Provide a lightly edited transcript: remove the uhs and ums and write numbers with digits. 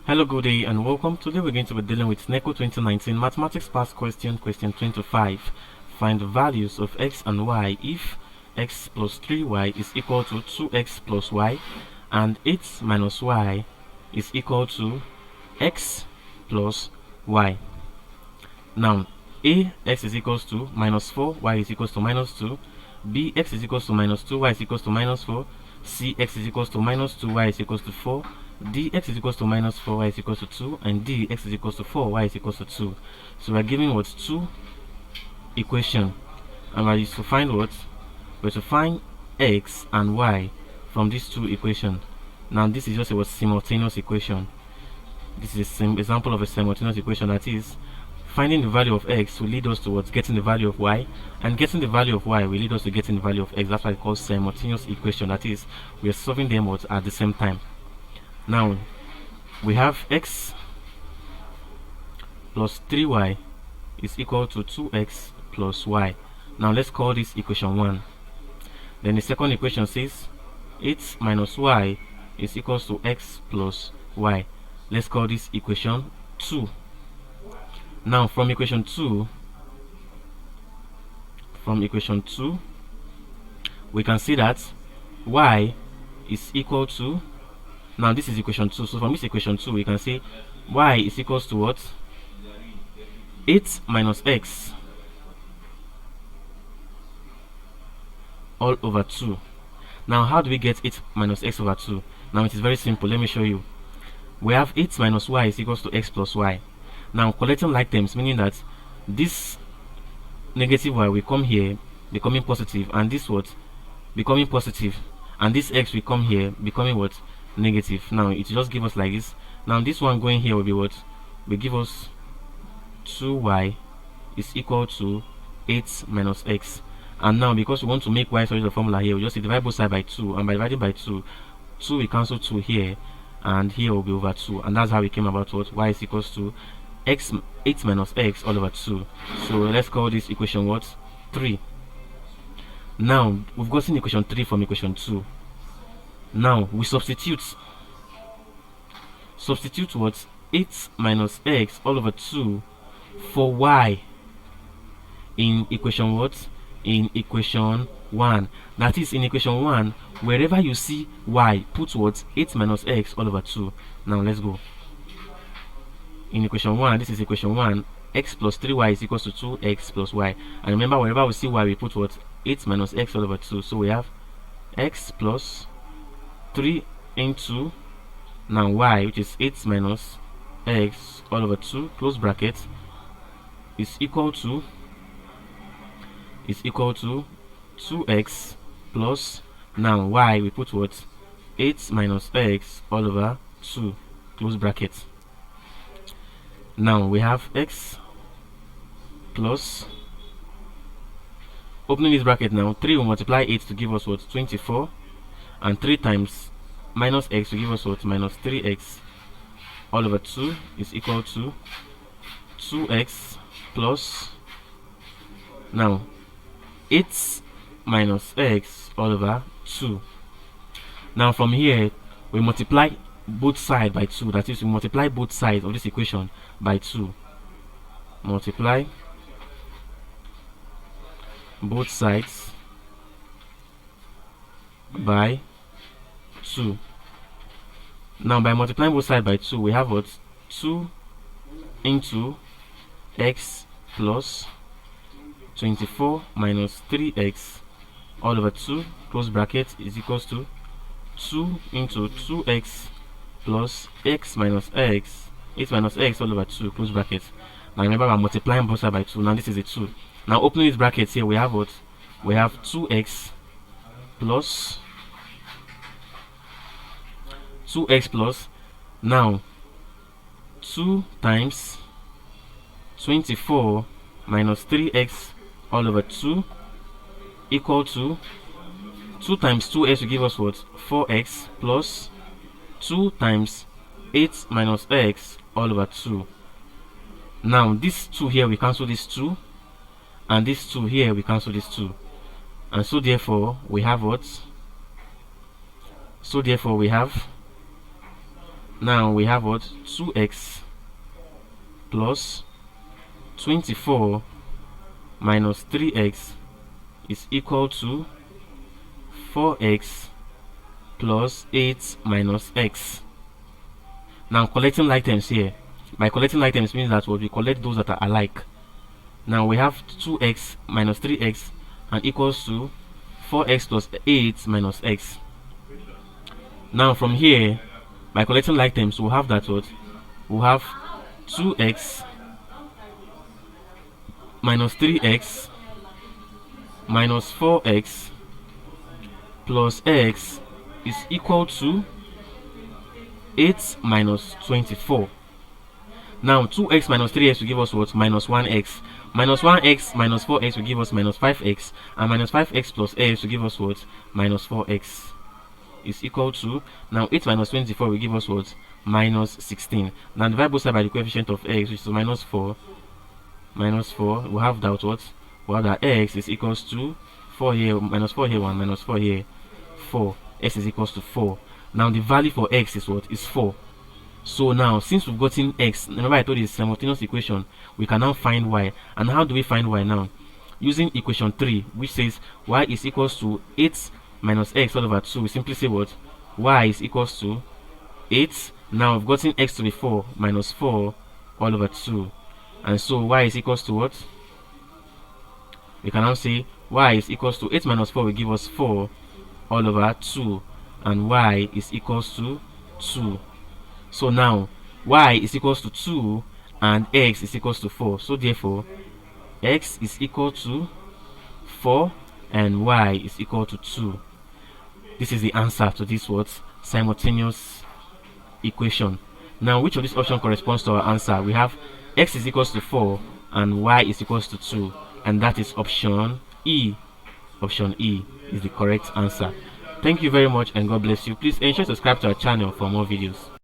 Hello, good day and welcome. Today we're going to be dealing with NECO 2019 Mathematics Past Question, question 25. Find the values of x and y if x plus 3y is equal to 2x plus y and 8 minus y is equal to x plus y. Now, A, x is equals to minus 4, y is equals to minus 2. B, x is equals to minus 2, y is equals to minus 4. C, x is equals to minus 2, y is equals to 4. D, x is equals to minus 4, y is equals to 2. And D, x is equals to 4, y is equals to 2. So we're given what? Two equation. And we're to find what? We're to find x and y from these two equations. Now this is just a simultaneous equation. This is an example of a simultaneous equation, that is, finding the value of x will lead us towards getting the value of y, and getting the value of y will lead us to getting the value of x. That's why it's called simultaneous equation. That is, we are solving them at the same time. Now we have x plus 3y is equal to 2x plus y. Now let's call this equation 1. Then the second equation says 8 minus y is equals to x plus y. Let's call this equation 2. Now from equation 2, we can see that y is equal to, now this is equation 2, so from this equation 2 we can say y is equals to what? 8 minus x all over 2. Now how do we get 8 minus x over 2? Now it is very simple. Let me show you. We have 8 minus y is equals to x plus y. Now collecting like terms, meaning that this negative y will come here becoming positive, and this what? Becoming positive, and this x will come here becoming what? Negative. Now it will just give us like this. Now this one going here will be what? Will give us 2y is equal to 8 minus x. And now because we want to make y solve the formula here, we just divide both sides by 2, and by dividing by 2 we cancel 2 here, and here will be over 2, and that's how we came about what? Y is equals to x 8 minus x all over 2. So let's call this equation what? 3. Now we've gotten equation 3 from equation 2. Now we substitute what? 8 minus x all over 2 for y in equation what? In equation 1. That is, in equation 1, wherever you see y, put what? 8 minus x all over 2. Now let's go. In equation 1, this is equation 1, x plus 3y is equals to 2x plus y. And remember, wherever we see y, we put what? 8 minus x all over 2. So we have x plus 3 into, now y, which is 8 minus x all over 2, close bracket, is equal to 2x plus, now y, we put what? 8 minus x all over 2, close bracket. Now we have x plus, opening this bracket now, 3 will multiply 8 to give us what? 24, and 3 times minus x to give us what? Minus 3x all over 2 is equal to 2x plus, now 8 minus x all over 2. Now from here we multiply both sides by 2. That is, we multiply both sides of this equation by 2. Multiply both sides by 2. Now by multiplying both sides by 2, we have what? 2 into x plus 24 minus 3x all over 2, close bracket, is equals to 2 into 2x plus x minus x, 8 minus x all over 2, close bracket. Now remember, I'm multiplying both sides by 2. Now this is a 2. Now opening this bracket here, we have what? We have 2x plus, now 2 times 24 minus 3x all over 2 equal to 2 times 2x will give us what? 4x plus 2 times 8 minus x all over 2. Now this 2 here, we cancel this 2, and this 2 here, we cancel this 2, and so therefore we have what? So therefore we have Now we have what? 2x plus 24 minus 3x is equal to 4x plus 8 minus x. Now collecting items here. By collecting items means that we collect those that are alike. Now we have 2x minus 3x and equals to 4x plus 8 minus x. Now from here, by collecting items, we'll have that what? We'll have 2x minus 3x minus 4x plus x is equal to 8 minus 24. Now 2x minus 3x will give us what? Minus 1x. Minus 1x minus 4x will give us minus 5x. And minus 5x plus x will give us what? Minus 4x is equal to, now 8 minus 24 will give us what? Minus 16. Now divide both sides by the coefficient of x, which is minus 4. Minus 4, we'll have that what? We'll have that x is equals to 4 here, minus 4 here, 1, minus 4 here, 4. X is equals to 4. Now the value for x is what? Is 4. So now, since we've gotten x, remember I told you it's simultaneous equation, we can now find y. And how do we find y now? Using equation 3, which says y is equals to 8 minus x all over 2. We simply say what? Y is equals to 8. Now we've gotten x to be 4 minus 4 all over 2. And so y is equals to what? We can now say y is equals to 8 minus 4 will give us 4 all over 2. And y is equals to 2. So now y is equals to 2 and x is equals to 4. So therefore x is equal to 4 and y is equal to 2. This is the answer to this what? Simultaneous equation. Now which of this option corresponds to our answer? We have x is equals to 4 and y is equals to 2, and that is option E. Option E is the correct answer. Thank you very much and God bless you. Please ensure to subscribe to our channel for more videos.